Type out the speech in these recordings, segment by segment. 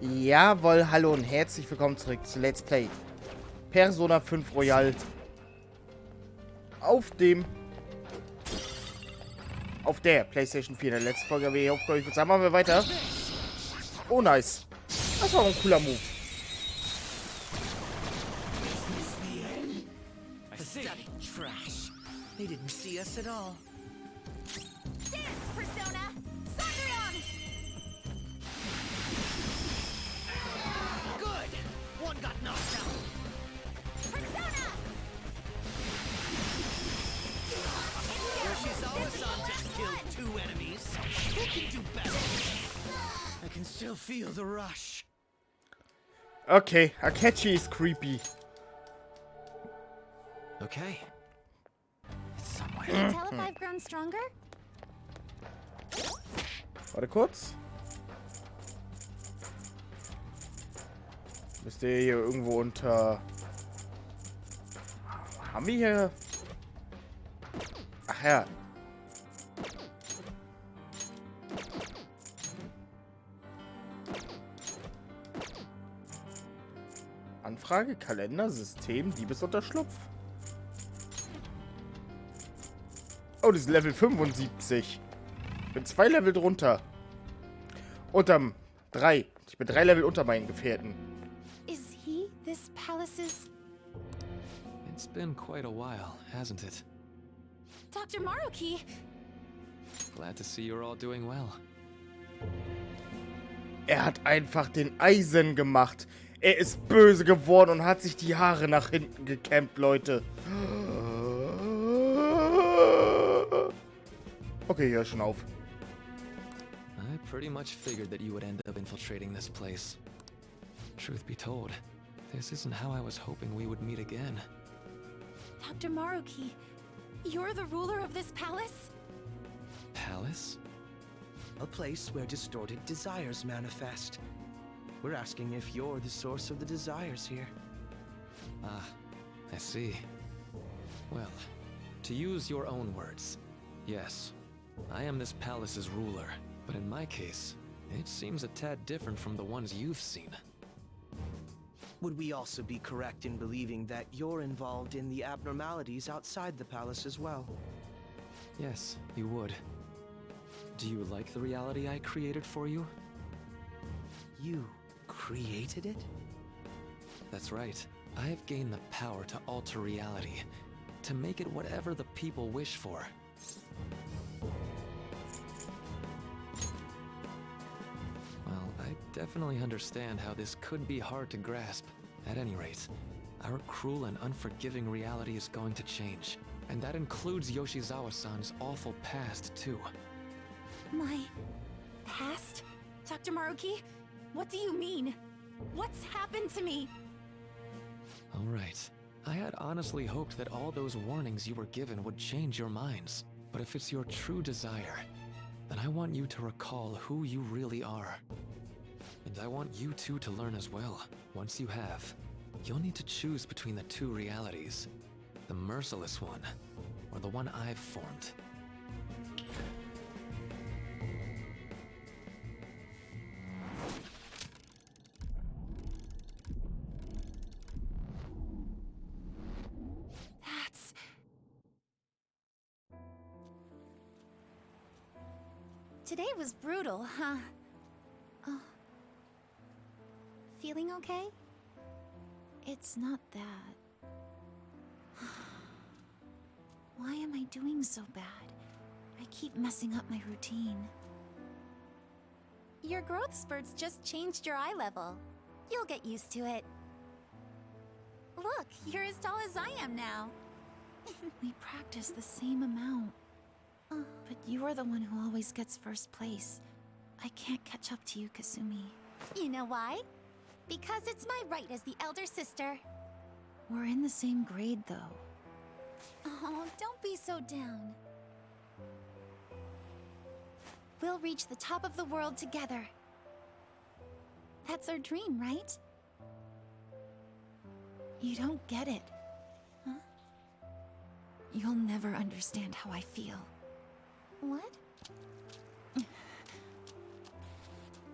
Jawohl, hallo und herzlich willkommen zurück zu Let's Play Persona 5 Royal auf der PlayStation 4. In der letzten Folge habe ich aufgehört. Ich würde sagen, machen wir weiter. Oh, nice. Das war ein cooler Move. They didn't see us at all. Dance, Persona! Sandrion! Good! One got knocked out. Persona! Yoshizawa-san just killed 2 enemies. Who can do better? I can still feel the rush. Okay, Akechi ist creepy. Okay. It's somewhere. Can you tell if I've grown stronger? Warte kurz. Müsste hier irgendwo unter... Haben wir hier... Ach ja. Anfrage, Kalender, System, Diebesunterschlupf. Oh, das ist Level 75. Ich bin 2 Level drunter. Unterm 3. Ich bin 3 Level unter meinen Gefährten. Is he this palace's... It's been quite a while, hasn't it? Dr. Maruki? Glad to see you're all doing well. Er hat einfach den Eisen gemacht. Er ist böse geworden und hat sich die Haare nach hinten gekämmt, Leute. Okay, hör schon auf. I pretty much figured that you would end up infiltrating this place. Truth be told, this isn't how I was hoping we would meet again. Dr. Maruki, you're the ruler of this palace? Palace? A place where distorted desires manifest. We're asking if you're the source of the desires here. Ah, I see. Well, to use your own words, yes, I am this palace's ruler, but in my case, it seems a tad different from the ones you've seen. Would we also be correct in believing that you're involved in the abnormalities outside the palace as well? Yes, you would. Do you like the reality I created for you? You created it? That's right. I have gained the power to alter reality, to make it whatever the people wish for. Well, I definitely understand how this could be hard to grasp. At any rate, our cruel and unforgiving reality is going to change. And that includes Yoshizawa-san's awful past, too. My... past? Dr. Maruki? What do you mean? What's happened to me? All right. I had honestly hoped that all those warnings you were given would change your minds. But if it's your true desire, then I want you to recall who you really are. And I want you two to learn as well. Once you have, you'll need to choose between the 2 realities. The merciless one, or the one I've formed. That's... Today was brutal, huh? Oh. Feeling okay? It's not that. Why am I doing so bad? I keep messing up my routine. Your growth spurts just changed your eye level. You'll get used to it. Look, you're as tall as I am now. We practice the same amount. But you are the one who always gets first place. I can't catch up to you, Kasumi. You know why? Because it's my right as the elder sister. We're in the same grade, though. Oh, don't be so down. We'll reach the top of the world together. That's our dream, right? You don't get it. Huh? You'll never understand how I feel. What?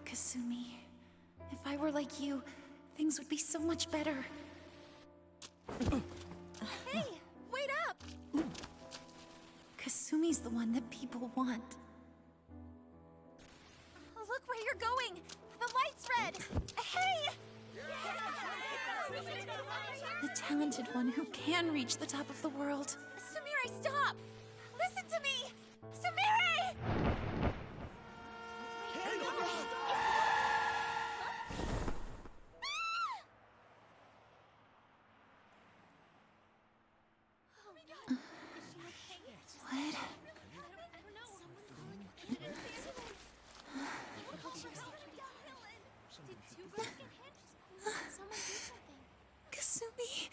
Kasumi, if I were like you, things would be so much better. Hey, wait up! Kasumi's the one that people want. Look where you're going! The light's red! Hey! The talented one who can reach the top of the world. Sumire, stop! Listen to me! Sumire! What? Kasumi.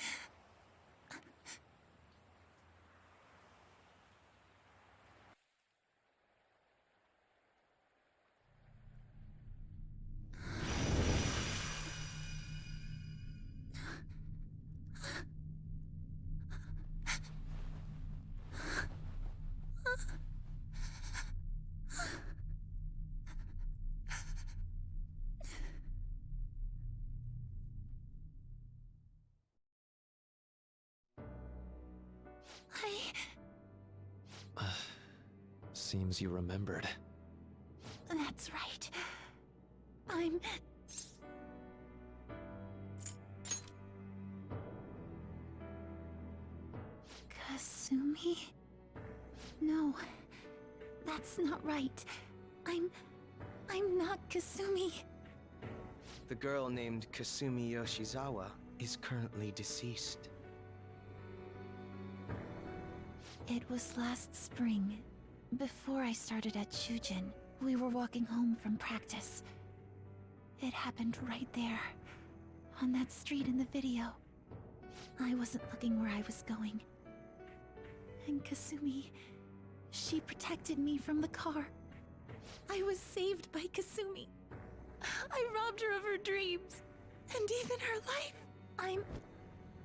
Seems you remembered. That's right. I'm... Kasumi? No, that's not right. I'm not Kasumi. The girl named Kasumi Yoshizawa is currently deceased. It was last spring. Before I started at Shujin, we were walking home from practice. It happened right there, on that street in the video. I wasn't looking where I was going. And Kasumi, she protected me from the car. I was saved by Kasumi. I robbed her of her dreams, and even her life. I'm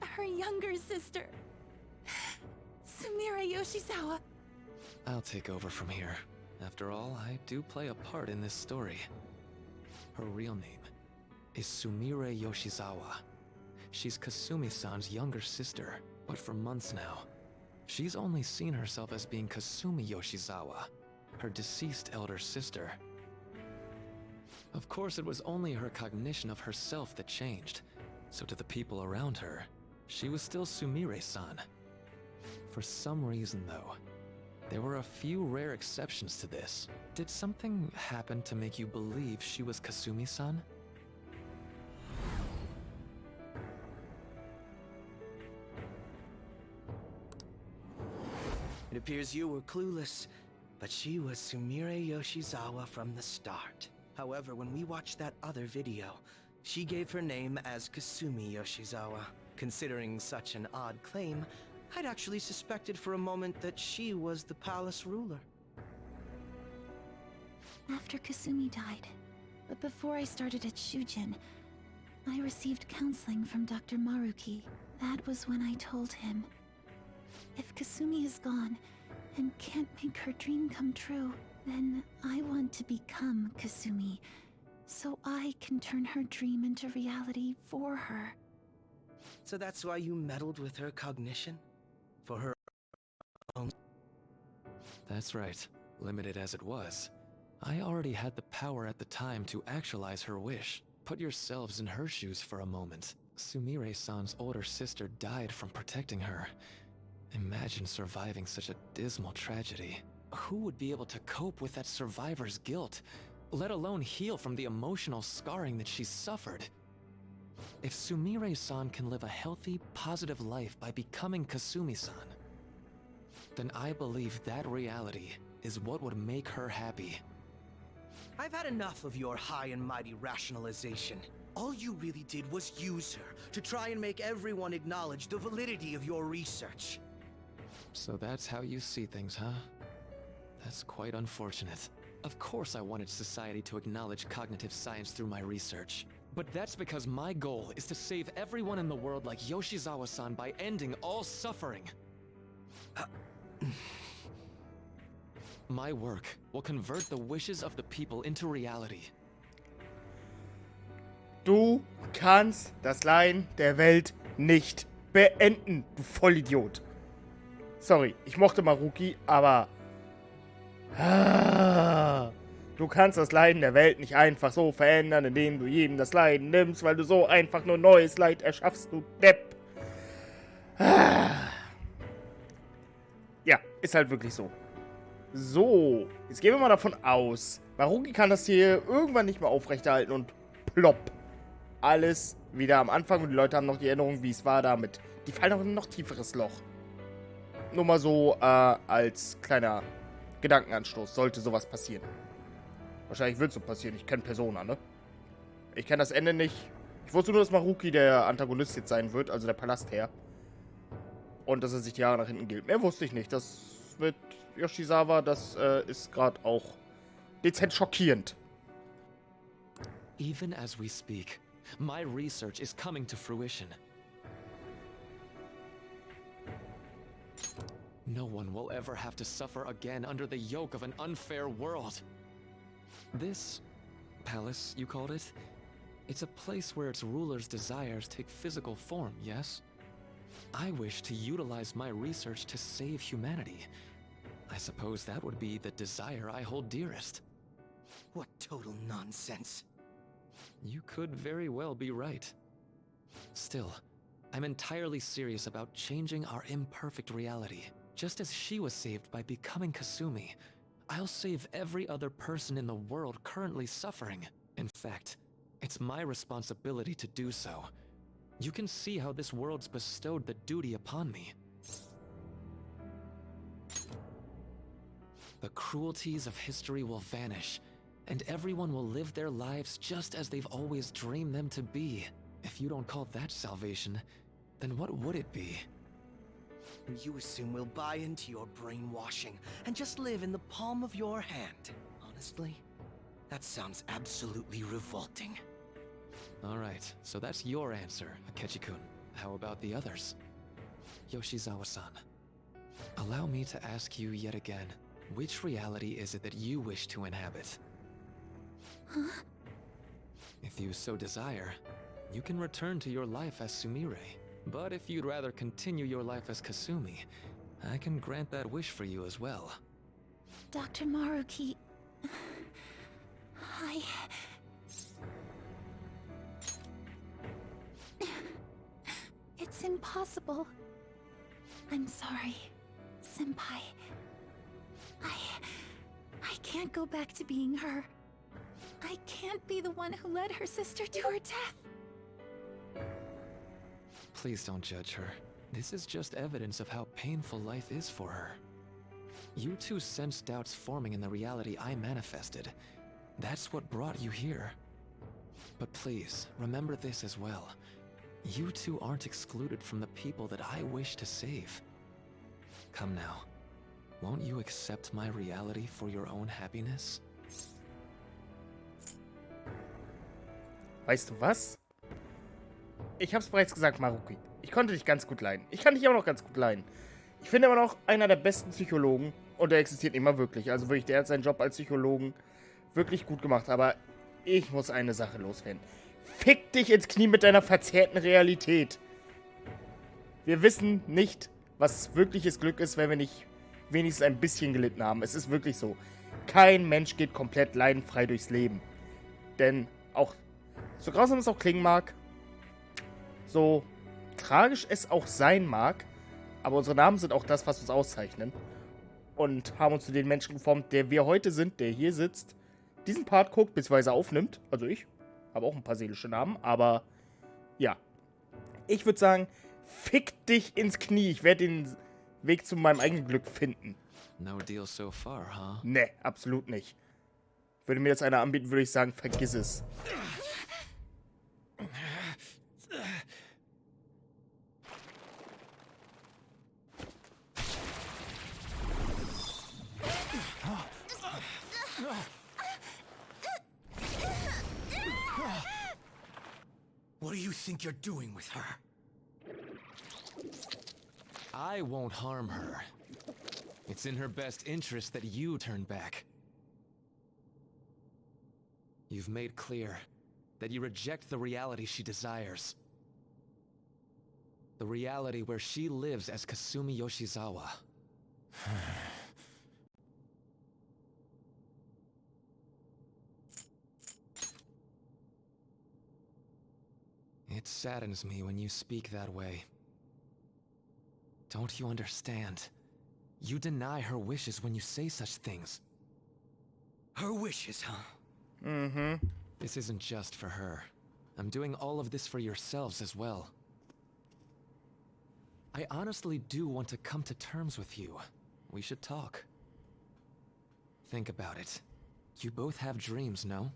her younger sister, Sumire Yoshizawa. I'll take over from here. After all, I do play a part in this story. Her real name is Sumire Yoshizawa. She's Kasumi-san's younger sister, but for months now, she's only seen herself as being Kasumi Yoshizawa, her deceased elder sister. Of course, it was only her cognition of herself that changed, so to the people around her, she was still Sumire-san. For some reason, though, there were a few rare exceptions to this. Did something happen to make you believe she was Kasumi-san? It appears you were clueless, but she was Sumire Yoshizawa from the start. However, when we watched that other video, she gave her name as Kasumi Yoshizawa. Considering such an odd claim, I'd actually suspected for a moment that she was the palace ruler. After Kasumi died, but before I started at Shujin, I received counseling from Dr. Maruki. That was when I told him, if Kasumi is gone and can't make her dream come true, then I want to become Kasumi, so I can turn her dream into reality for her. So that's why you meddled with her cognition? For her own... That's right. Limited as it was, I already had the power at the time to actualize her wish. Put yourselves in her shoes for a moment. Sumire-san's older sister died from protecting her. Imagine surviving such a dismal tragedy. Who would be able to cope with that survivor's guilt, let alone heal from the emotional scarring that she suffered? If Sumire-san can live a healthy, positive life by becoming Kasumi-san, then I believe that reality is what would make her happy. I've had enough of your high and mighty rationalization. All you really did was use her to try and make everyone acknowledge the validity of your research. So that's how you see things, huh? That's quite unfortunate. Of course I wanted society to acknowledge cognitive science through my research. But that's because my goal is to save everyone in the world like Yoshizawa-san by ending all suffering. My work will convert the wishes of the people into reality. Du kannst das Leiden der Welt nicht beenden, du Vollidiot. Sorry, ich mochte Maruki, aber... Du kannst das Leiden der Welt nicht einfach so verändern, indem du jedem das Leiden nimmst, weil du so einfach nur neues Leid erschaffst, du Depp. Ja, ist halt wirklich so. So, jetzt gehen wir mal davon aus, Maruki kann das hier irgendwann nicht mehr aufrechterhalten und plopp. Alles wieder am Anfang und die Leute haben noch die Erinnerung, wie es war damit. Die fallen auch in ein noch tieferes Loch. Nur mal so als kleiner Gedankenanstoß, sollte sowas passieren. Wahrscheinlich wird es so passieren. Ich kenne Persona, ne? Ich kenne das Ende nicht. Ich wusste nur, dass Maruki der Antagonist jetzt sein wird, also der Palastherr. Und dass er sich die Jahre nach hinten gilt. Mehr wusste ich nicht. Das mit Yoshizawa, das ist gerade auch dezent schockierend. Even as we speak, my research is coming to fruition. No one will ever have to suffer again under the yoke of an unfair world. This palace, you called it? It's a place where its ruler's desires take physical form, yes? I wish to utilize my research to save humanity. I suppose that would be the desire I hold dearest. What total nonsense. You could very well be right. Still, I'm entirely serious about changing our imperfect reality. Just as she was saved by becoming Kasumi, I'll save every other person in the world currently suffering. In fact, it's my responsibility to do so. You can see how this world's bestowed the duty upon me. The cruelties of history will vanish, and everyone will live their lives just as they've always dreamed them to be. If you don't call that salvation, then what would it be? You assume we'll buy into your brainwashing and just live in the palm of your hand. Honestly, that sounds absolutely revolting. Alright, so that's your answer, Akechi-kun. How about the others? Yoshizawa-san, allow me to ask you yet again, which reality is it that you wish to inhabit? Huh? If you so desire, you can return to your life as Sumire. But if you'd rather continue your life as Kasumi, I can grant that wish for you as well. Dr. Maruki... It's impossible. I'm sorry, Senpai. I can't go back to being her. I can't be the one who led her sister to her death. Please don't judge her. This is just evidence of how painful life is for her. You two sensed doubts forming in the reality I manifested. That's what brought you here. But please, remember this as well. You two aren't excluded from the people that I wish to save. Come now. Won't you accept my reality for your own happiness? Weißt du was? Ich hab's bereits gesagt, Maruki. Ich konnte dich ganz gut leiden. Ich kann dich auch noch ganz gut leiden. Ich finde immer noch einer der besten Psychologen. Und er existiert immer wirklich. Also wirklich, der hat seinen Job als Psychologen wirklich gut gemacht. Aber ich muss eine Sache loswerden. Fick dich ins Knie mit deiner verzerrten Realität. Wir wissen nicht, was wirkliches Glück ist, wenn wir nicht wenigstens ein bisschen gelitten haben. Es ist wirklich so. Kein Mensch geht komplett leidenfrei durchs Leben. Denn auch, so grausam es auch klingen mag, so tragisch es auch sein mag, aber unsere Namen sind auch das, was uns auszeichnen. Und haben uns zu den Menschen geformt, der wir heute sind, der hier sitzt, diesen Part guckt, bzw. aufnimmt. Also ich habe auch ein paar seelische Namen, aber ja. Ich würde sagen, fick dich ins Knie. Ich werde den Weg zu meinem eigenen Glück finden. No deal so far, huh? Nee, absolut nicht. Würde mir jetzt einer anbieten, würde ich sagen, vergiss es. What do you think you're doing with her? I won't harm her. It's in her best interest that you turn back. You've made clear that you reject the reality she desires. The reality where she lives as Kasumi Yoshizawa. It saddens me when you speak that way. Don't you understand? You deny her wishes when you say such things. Her wishes, huh? Mhm. This isn't just for her. I'm doing all of this for yourselves as well. I honestly do want to come to terms with you. We should talk. Think about it. You both have dreams, no?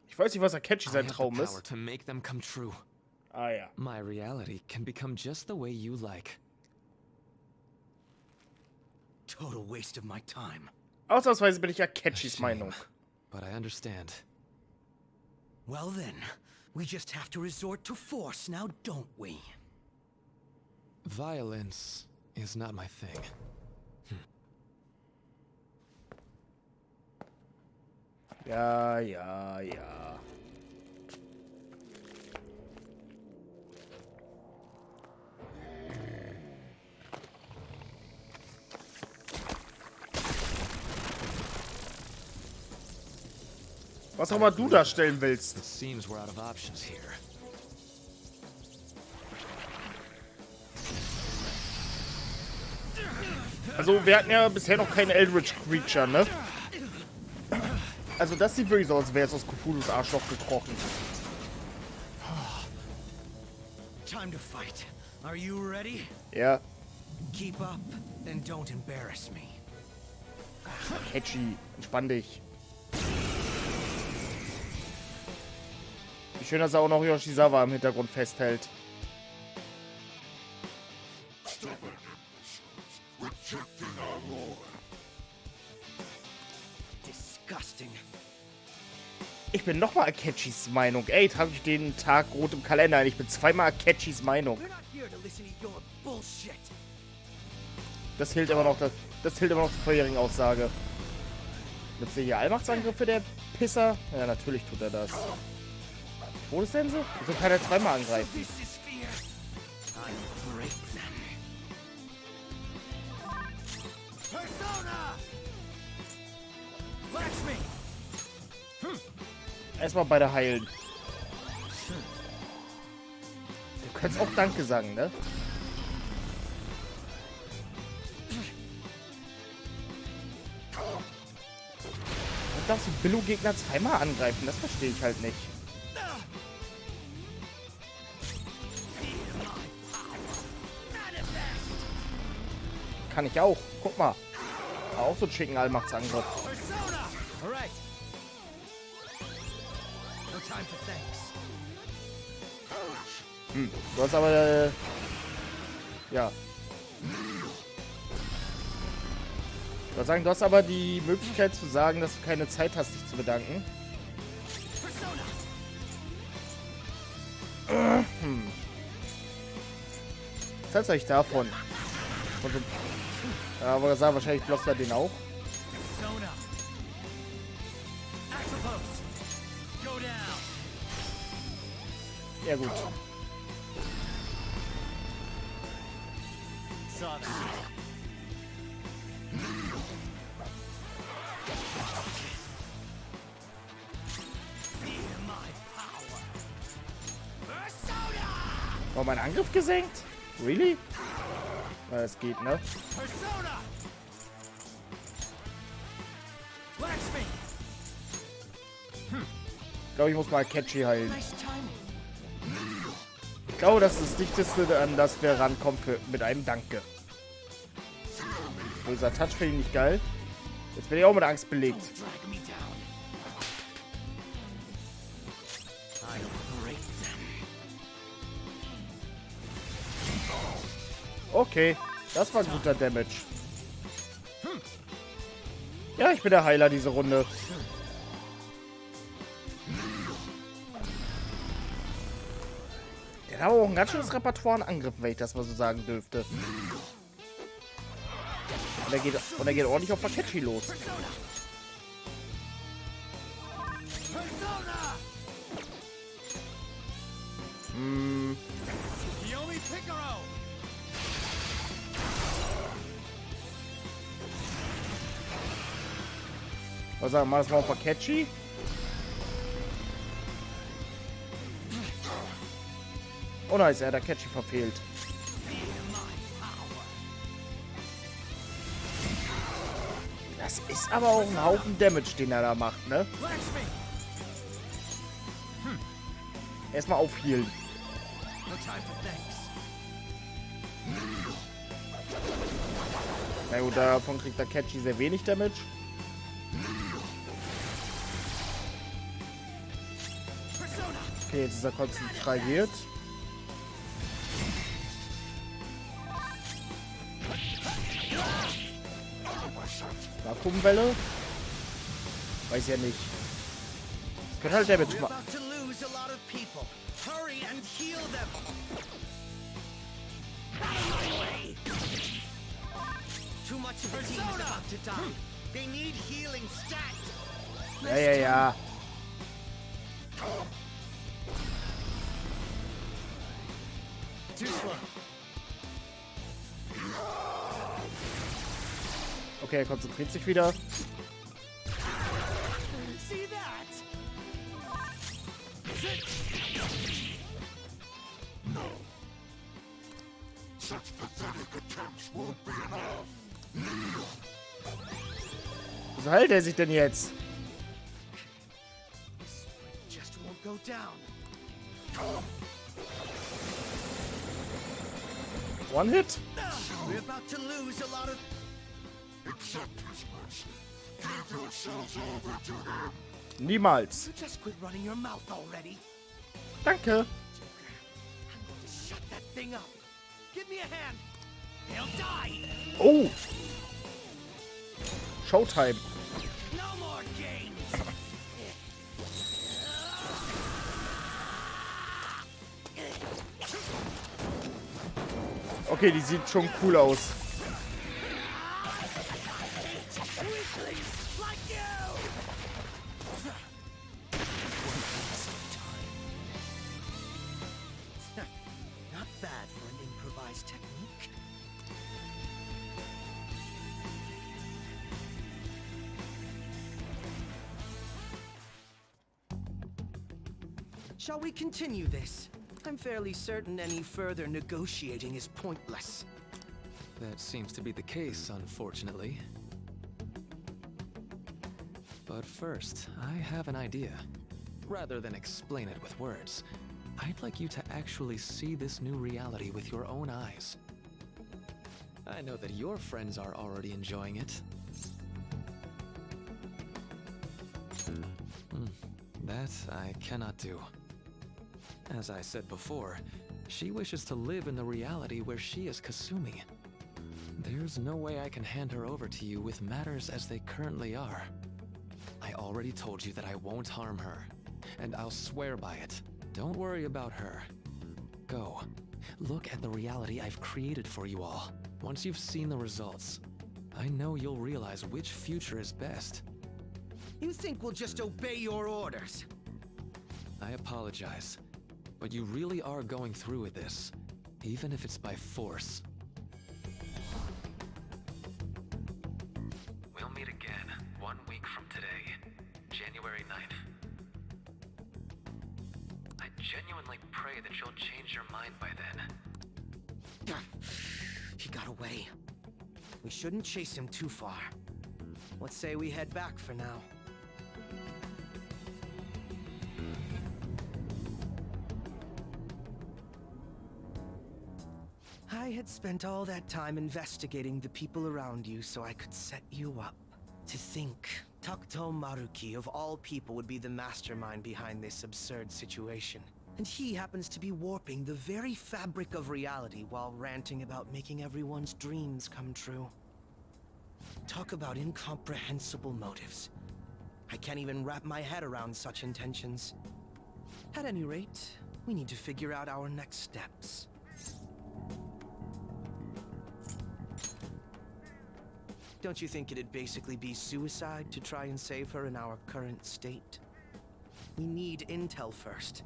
Ich weiß nicht, was Akechi I sein have the Traum power ist. to make them come true. Ah ja. My reality can become just the way you like. Total waste of my time. Ausnahmsweise bin ich A Akechis shame, Meinung. but I understand. Well then, we just have to resort to force now, don't we? Violence is not my thing. Ja, ja, ja. Was auch immer du darstellen willst. It seems we're out of options here. Also, wir hatten ja bisher noch keine Eldritch Creature, ne? Also, das sieht wirklich so aus, als wäre es aus Cthulhus Arschloch gekrochen. Time to fight. Are you ready? Ja. Keep up and don't embarrass me. Akechi, entspann dich. Wie schön, dass er auch noch Yoshizawa im Hintergrund festhält. Disgusting. Ich bin nochmal Akechis Meinung. Ey, trage ich den Tag rot im Kalender ein. Ich bin zweimal Akechis Meinung. We're not here to listen to your bullshit. Das hält immer noch, das hält immer noch zur vorherigen Aussage. Nutzt er hier Allmachtsangriffe, der Pisser? Ja, natürlich tut er das. Wo ist denn so? Wieso kann er zweimal angreifen? This is fear. I'll break them. Persona! Lakshmi! Erstmal beide heilen. Du könntest auch Danke sagen, ne? Und darfst du Billo-Gegner zweimal angreifen? Das verstehe ich halt nicht. Kann ich auch. Guck mal. Auch so einen schicken Allmachtsangriff. Persona! Alright. No time for thanks. Du hast aber, ja. Ich würde sagen, du hast aber die Möglichkeit zu sagen, dass du keine Zeit hast, dich zu bedanken. Persona! Was hältst du eigentlich davon? Von so, ja, aber sah wahrscheinlich blockt er den auch. Persona! Axel pose! Go down! Ja, gut. Saw that. Feel my power. Persona! War mein Angriff gesenkt? Really? Ja, es geht, ne? Persona! Lakshmi! Ich glaube, ich muss mal Catchy heilen. Nice timing. Ich glaube, das ist das Dichteste, an das wir rankommen mit einem Danke. Böser Touch finde ich nicht geil. Jetzt bin ich auch mit Angst belegt. Drag me down. I'll break them. Okay, das war guter Damage. Ja, ich bin der Heiler diese Runde. Der hat aber auch ein ganz schönes Repertoire an Angriffen, wenn ich das mal so sagen dürfte. Und er geht ordentlich auf Akechi los. Persona! Was sagen wir, das war auch catchy? Oh nice, er hat der Catchy verfehlt. Das ist aber auch ein Haufen Damage, den er da macht, ne? Erstmal aufhealen. Na gut, davon kriegt der Catchy sehr wenig Damage. Okay, jetzt ist er konzentriert. Vakuumwelle? Weiß ja nicht. Das könnte halt Damage machen. Ja, ja, ja. Okay, er konzentriert sich wieder. Wieso heilt er sich denn jetzt? One hit? We're about to lose a lot of... Niemals. Just quit running your mouth already. Danke. I'm going to shut that thing up. Give me a hand. He'll die. Oh. Showtime. No more games. Okay, die sieht schon cool aus. Not bad for an improvised technique. Shall we continue this? I'm fairly certain any further negotiating is pointless. That seems to be the case, unfortunately. But first, I have an idea. Rather than explain it with words, I'd like you to actually see this new reality with your own eyes. I know that your friends are already enjoying it. That I cannot do. As I said before, she wishes to live in the reality where she is Kasumi. There's no way I can hand her over to you with matters as they currently are. I already told you that I won't harm her, and I'll swear by it. Don't worry about her. Go. Look at the reality I've created for you all. Once you've seen the results, I know you'll realize which future is best. You think we'll just obey your orders? I apologize, but you really are going through with this, even if it's by force. We'll meet again 1 week from today, January 9th. I genuinely pray that you'll change your mind by then. He got away. We shouldn't chase him too far. Let's say we head back for now. I had spent all that time investigating the people around you so I could set you up. To think, Takuto Maruki of all people would be the mastermind behind this absurd situation. And he happens to be warping the very fabric of reality while ranting about making everyone's dreams come true. Talk about incomprehensible motives. I can't even wrap my head around such intentions. At any rate, we need to figure out our next steps. Don't you think it'd basically be suicide to try and save her in our current state? We need intel first.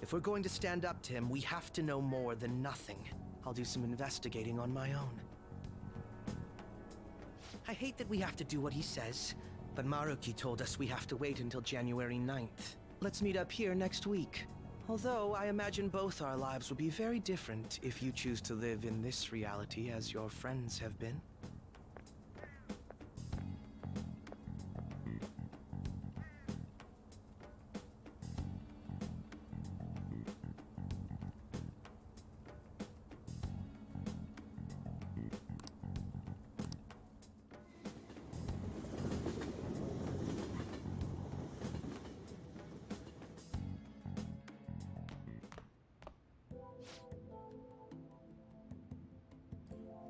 If we're going to stand up to him, we have to know more than nothing. I'll do some investigating on my own. I hate that we have to do what he says, but Maruki told us we have to wait until January 9th. Let's meet up here next week. Although, I imagine both our lives will be very different if you choose to live in this reality as your friends have been.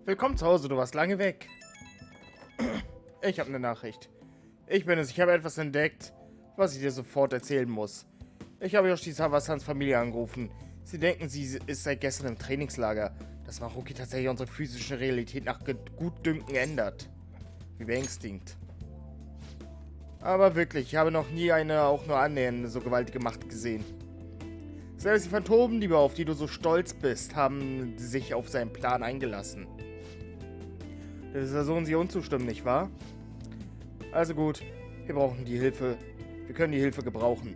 Willkommen zu Hause, du warst lange weg. Ich habe eine Nachricht. Ich bin es, ich habe etwas entdeckt, was ich dir sofort erzählen muss. Ich habe Yoshi Sawasans Familie angerufen. Sie denken, sie ist seit gestern im Trainingslager, dass Maruki tatsächlich unsere physische Realität nach Gutdünken ändert. Wie beängstigend. Aber wirklich, ich habe noch nie eine auch nur annähernd so gewaltige Macht gesehen. Selbst die Phantomdiebe, auf die du so stolz bist, haben sich auf seinen Plan eingelassen. Wir versuchen sie umzustimmen, nicht wahr? Also gut, wir brauchen die Hilfe. Wir können die Hilfe gebrauchen.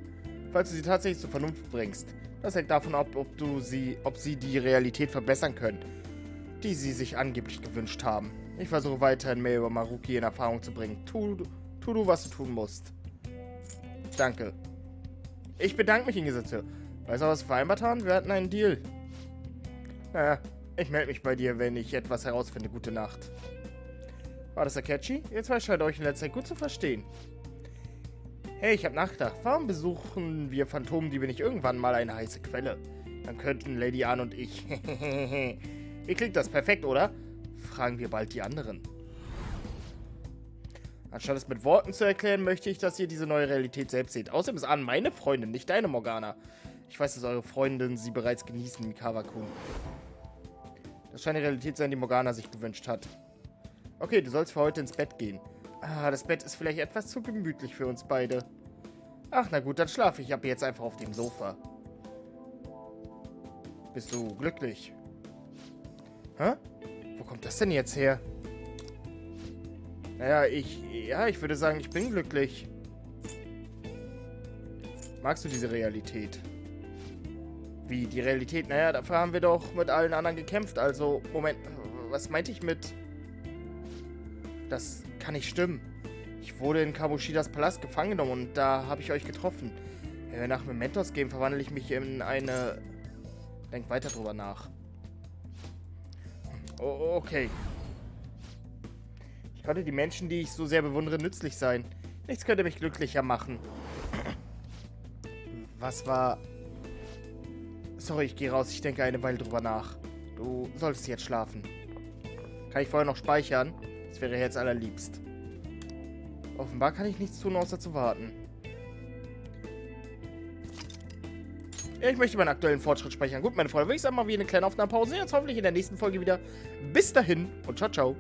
Falls du sie tatsächlich zur Vernunft bringst. Das hängt davon ab, ob sie die Realität verbessern können, die sie sich angeblich gewünscht haben. Ich versuche weiterhin mehr über Maruki in Erfahrung zu bringen. Tu du, was du tun musst. Danke. Ich bedanke mich, Ingesetze. Weißt du, was wir vereinbart haben? Wir hatten einen Deal. Naja, ich melde mich bei dir, wenn ich etwas herausfinde. Gute Nacht. War das Akechi? Ihr zwei scheint euch in letzter Zeit gut zu verstehen. Hey, ich habe nachgedacht. Warum besuchen wir Phantomdiebe nicht irgendwann mal eine heiße Quelle? Dann könnten Lady Ann und ich... Wie klingt das? Perfekt, oder? Fragen wir bald die anderen. Anstatt es mit Worten zu erklären, möchte ich, dass ihr diese neue Realität selbst seht. Außerdem ist Ann meine Freundin, nicht deine, Morgana. Ich weiß, dass eure Freundinnen sie bereits genießen, Mikawa-kun. Das scheint die Realität sein, die Morgana sich gewünscht hat. Okay, du sollst für heute ins Bett gehen. Ah, das Bett ist vielleicht etwas zu gemütlich für uns beide. Ach, na gut, dann schlafe ich ab jetzt einfach auf dem Sofa. Bist du glücklich? Hä? Wo kommt das denn jetzt her? Naja, ich würde sagen, ich bin glücklich. Magst du diese Realität? Wie, die Realität? Naja, dafür haben wir doch mit allen anderen gekämpft. Also, Moment, was meinte ich mit... Das kann nicht stimmen. Ich wurde in Kamoshidas Palast gefangen genommen und da habe ich euch getroffen. Wenn wir nach Mementos gehen, verwandle ich mich in eine... Denk weiter drüber nach. Oh, okay. Ich konnte die Menschen, die ich so sehr bewundere, nützlich sein. Nichts könnte mich glücklicher machen. Was war... Sorry, ich gehe raus. Ich denke eine Weile drüber nach. Du solltest jetzt schlafen. Kann ich vorher noch speichern? Das wäre jetzt allerliebst. Offenbar kann ich nichts tun, außer zu warten. Ich möchte meinen aktuellen Fortschritt speichern. Gut, meine Freunde, würde ich sagen, mal wie eine kleine Aufnahmepause. Jetzt hoffentlich in der nächsten Folge wieder. Bis dahin und ciao, ciao.